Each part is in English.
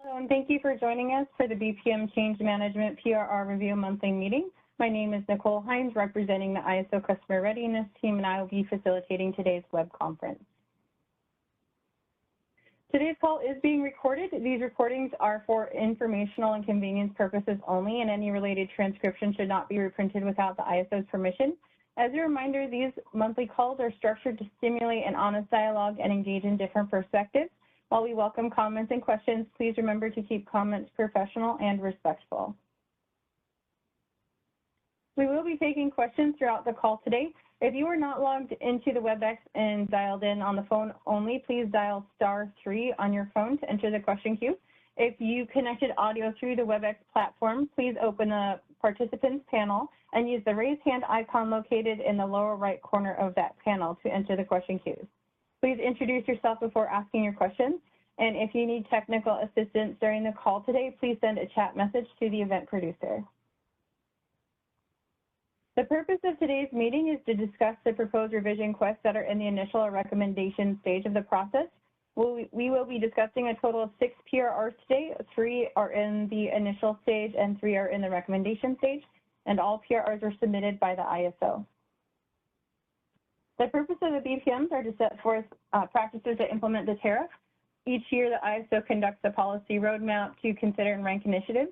Hello, and thank you for joining us for the BPM Change Management PRR Review Monthly Meeting. My name is Nicole Hines, representing the ISO Customer Readiness Team, and I will be facilitating today's web conference. Today's call is being recorded. These recordings are for informational and convenience purposes only, and any related transcription should not be reprinted without the ISO's permission. As a reminder, these monthly calls are structured to stimulate an honest dialogue and engage in different perspectives. While we welcome comments and questions, please remember to keep comments professional and respectful. We will be taking questions throughout the call today. If you are not logged into the WebEx and dialed in on the phone only, please dial *3 on your phone to enter the question queue. If you connected audio through the WebEx platform, please open the participants panel and use the raise hand icon located in the lower right corner of that panel to enter the question queues. Please introduce yourself before asking your questions. And if you need technical assistance during the call today, please send a chat message to the event producer. The purpose of today's meeting is to discuss the proposed revision requests that are in the initial or recommendation stage of the process. We will be discussing a total of 6 PRRs today. 3 are in the initial stage and 3 are in the recommendation stage, and all PRRs were submitted by the ISO. The purpose of the BPMs are to set forth practices to implement the tariff. Each year, the ISO conducts a policy roadmap to consider and rank initiatives.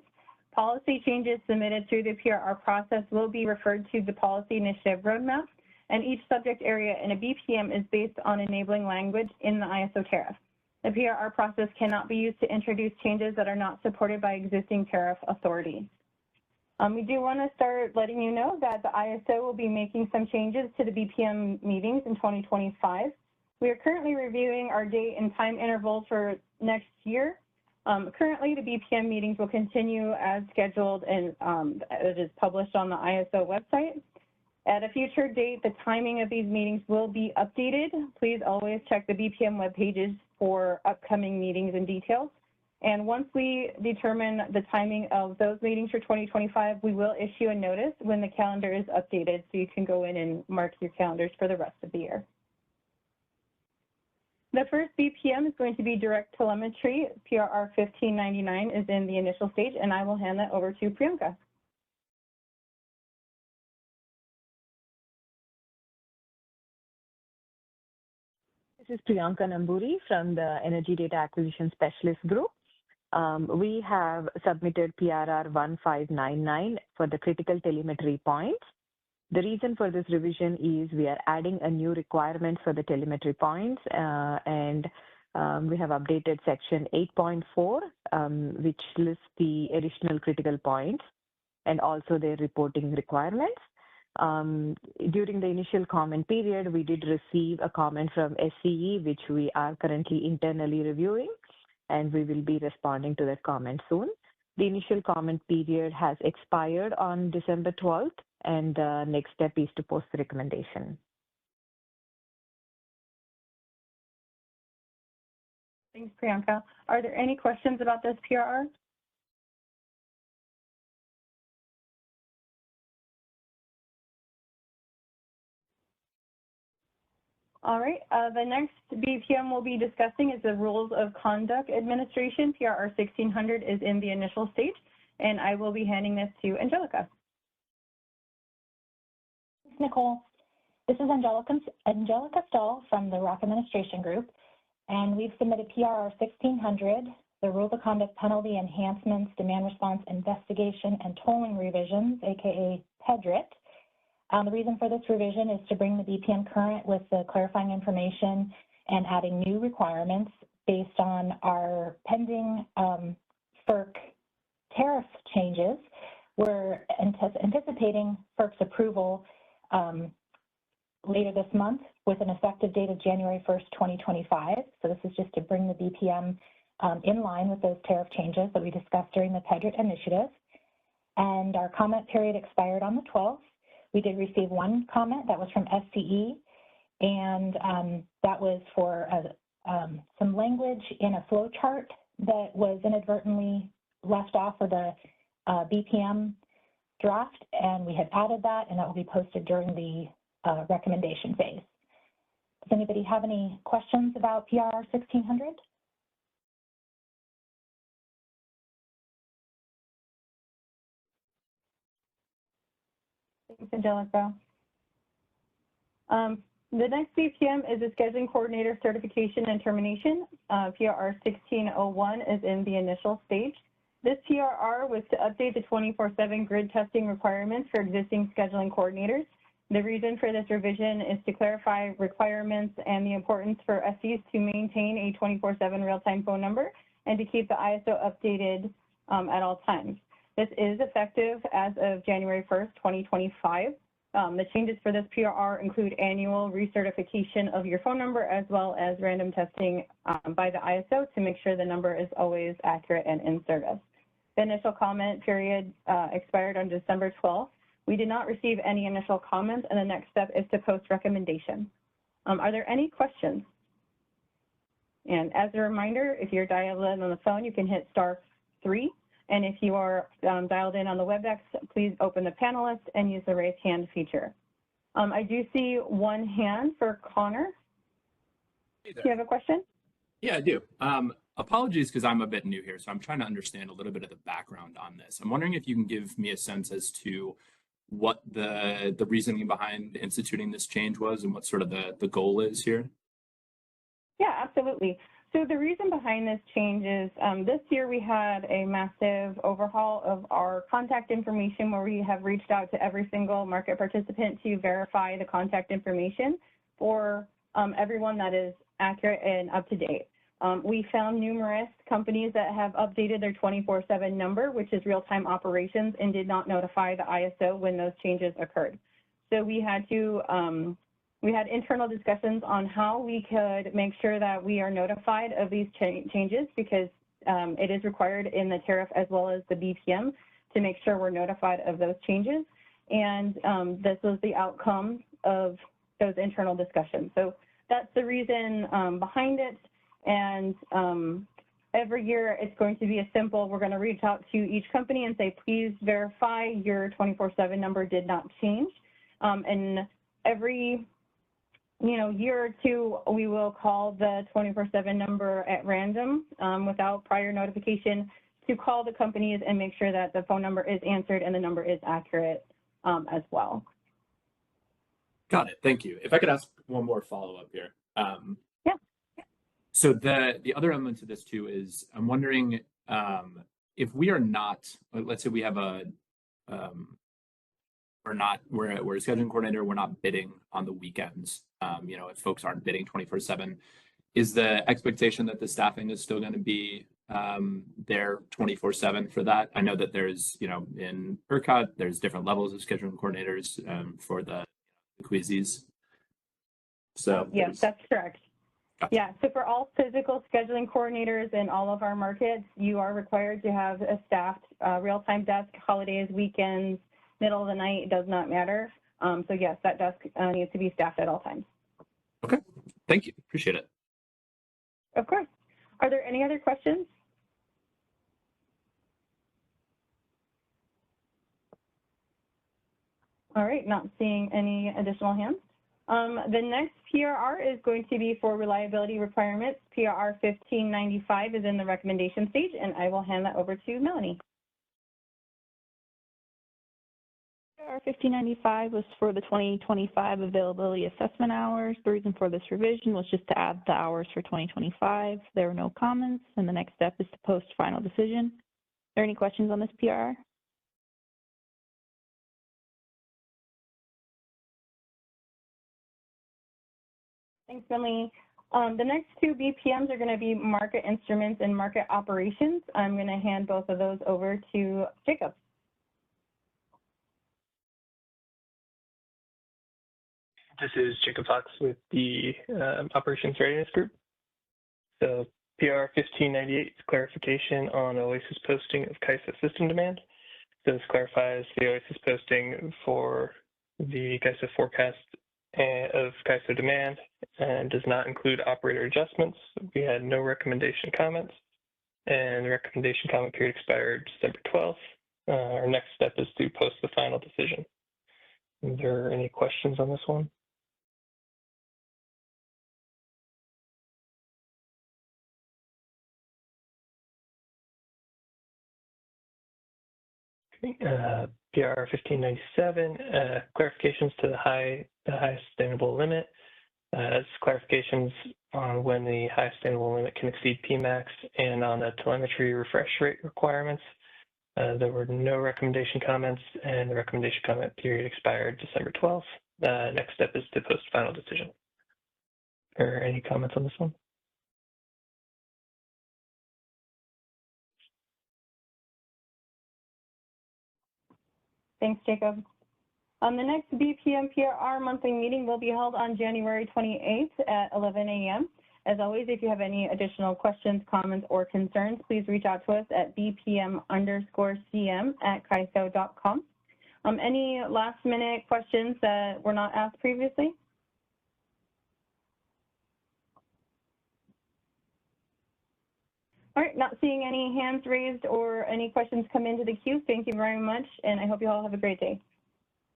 Policy changes submitted through the PRR process will be referred to the policy initiative roadmap, and each subject area in a BPM is based on enabling language in the ISO tariff. The PRR process cannot be used to introduce changes that are not supported by existing tariff authority. We do want to start letting you know that the ISO will be making some changes to the BPM meetings in 2025. We are currently reviewing our date and time intervals for next year. Currently, the BPM meetings will continue as scheduled, and it is published on the ISO website. At a future date, the timing of these meetings will be updated. Please always check the BPM web pages for upcoming meetings and details. And once we determine the timing of those meetings for 2025, we will issue a notice when the calendar is updated, so you can go in and mark your calendars for the rest of the year. The first BPM is going to be direct telemetry. PRR 1599 is in the initial stage, and I will hand that over to Priyanka. This is Priyanka Namburi from the Energy Data Acquisition Specialist Group. We have submitted PRR 1599 for the critical telemetry points. The reason for this revision is we are adding a new requirement for the telemetry points, and we have updated section 8.4, which lists the additional critical points and also their reporting requirements. During the initial comment period, we did receive a comment from SCE, which we are currently internally reviewing, and we will be responding to that comment soon. The initial comment period has expired on December 12th, and the next step is to post the recommendation. Thanks, Priyanka. Are there any questions about this PRR? All right, the next BPM we'll be discussing is the Rules of Conduct Administration. PRR 1600 is in the initial stage, and I will be handing this to Angelica. Thanks, Nicole. This is Angelica Stahl from the ROC Administration Group, and we've submitted PRR 1600, the Rules of Conduct Penalty Enhancements, Demand Response Investigation and Tolling Revisions, aka PEDRIT. The reason for this revision is to bring the BPM current with the clarifying information and adding new requirements based on our pending FERC tariff changes. We're anticipating FERC's approval later this month with an effective date of January 1st, 2025. So this is just to bring the BPM in line with those tariff changes that we discussed during the PEDRIT initiative. And our comment period expired on the 12th. We did receive one comment that was from SCE, and that was for some language in a flow chart that was inadvertently left off of the BPM draft, and we have added that, and that will be posted during the recommendation phase. Does anybody have any questions about PRR 1600? Thanks, Angelica. The next BPM is the Scheduling Coordinator Certification and Termination. PRR 1601 is in the initial stage. This PRR was to update the 24/7 grid testing requirements for existing scheduling coordinators. The reason for this revision is to clarify requirements and the importance for SEs to maintain a 24/7 real-time phone number and to keep the ISO updated at all times. This is effective as of January 1st, 2025. The changes for this PRR include annual recertification of your phone number as well as random testing by the ISO to make sure the number is always accurate and in service. The initial comment period expired on December 12th. We did not receive any initial comments, and the next step is to post recommendation. Are there any questions? And as a reminder, if you're dialed in on the phone, you can hit *3. And if you are dialed in on the WebEx, please open the panelist and use the raise hand feature. I do see one hand for Connor. Hey do you have a question? Yeah, I do. Apologies because I'm a bit new here, so I'm trying to understand a little bit of the background on this. I'm wondering if you can give me a sense as to what the reasoning behind instituting this change was and what sort of the goal is here. Yeah, absolutely. So the reason behind this change is this year we had a massive overhaul of our contact information where we have reached out to every single market participant to verify the contact information for everyone that is accurate and up to date. We found numerous companies that have updated their 24/7 number, which is real-time operations, and did not notify the ISO when those changes occurred. So we had to we had internal discussions on how we could make sure that we are notified of these changes because it is required in the tariff as well as the BPM to make sure we're notified of those changes. And this was the outcome of those internal discussions. So that's the reason behind it. And every year it's going to be a simple, we're going to reach out to each company and say, please verify your 24/7 number did not change. And every year or two, we will call the 24/7 number at random without prior notification to call the companies and make sure that the phone number is answered and the number is accurate as well. Got it. Thank you. If I could ask one more follow-up here. Yeah. So the other element to this too is I'm wondering if we are not, let's say we have we're a scheduling coordinator, we're not bidding on the weekends. If folks aren't bidding 24/7, is the expectation that the staffing is still going to be there 24/7 for that? I know that there's, in ERCOT, there's different levels of scheduling coordinators for the quizzes. So yes, that's correct. Gotcha. Yeah, so for all physical scheduling coordinators in all of our markets, you are required to have a staffed real-time desk, holidays, weekends, middle of the night, it does not matter. So yes, that desk needs to be staffed at all times. Okay, thank you, appreciate it. Of course. Are there any other questions? All right, not seeing any additional hands. The next PRR is going to be for reliability requirements. PRR 1595 is in the recommendation stage, and I will hand that over to Melanie. PRR 1595 was for the 2025 availability assessment hours. The reason for this revision was just to add the hours for 2025. There were no comments, and the next step is to post final decision. Are there any questions on this PRR? Thanks, Melanie. The next two BPMs are going to be market instruments and market operations. I'm going to hand both of those over to Jacob. This is Jacob Fox with the Operations Readiness Group. So PR 1598 is clarification on OASIS posting of CAISO system demand. So this clarifies the OASIS posting for the CAISO forecast of CAISO demand and does not include operator adjustments. We had no recommendation comments, and the recommendation comment period expired December 12th. Our next step is to post the final decision. Are there any questions on this one? PR 1597, clarifications to the high sustainable limit. As clarifications on when the high sustainable limit can exceed PMAX and on the telemetry refresh rate requirements. There were no recommendation comments, and the recommendation comment period expired December 12th. Next step is to post final decision. Are any comments on this one? Thanks, Jacob. The next BPM PRR monthly meeting will be held on January 28th at 11 a.m. As always, if you have any additional questions, comments, or concerns, please reach out to us at bpm_cm@CAISO.com. Any last minute questions that were not asked previously? All right, not seeing any hands raised or any questions come into the queue. Thank you very much, and I hope you all have a great day.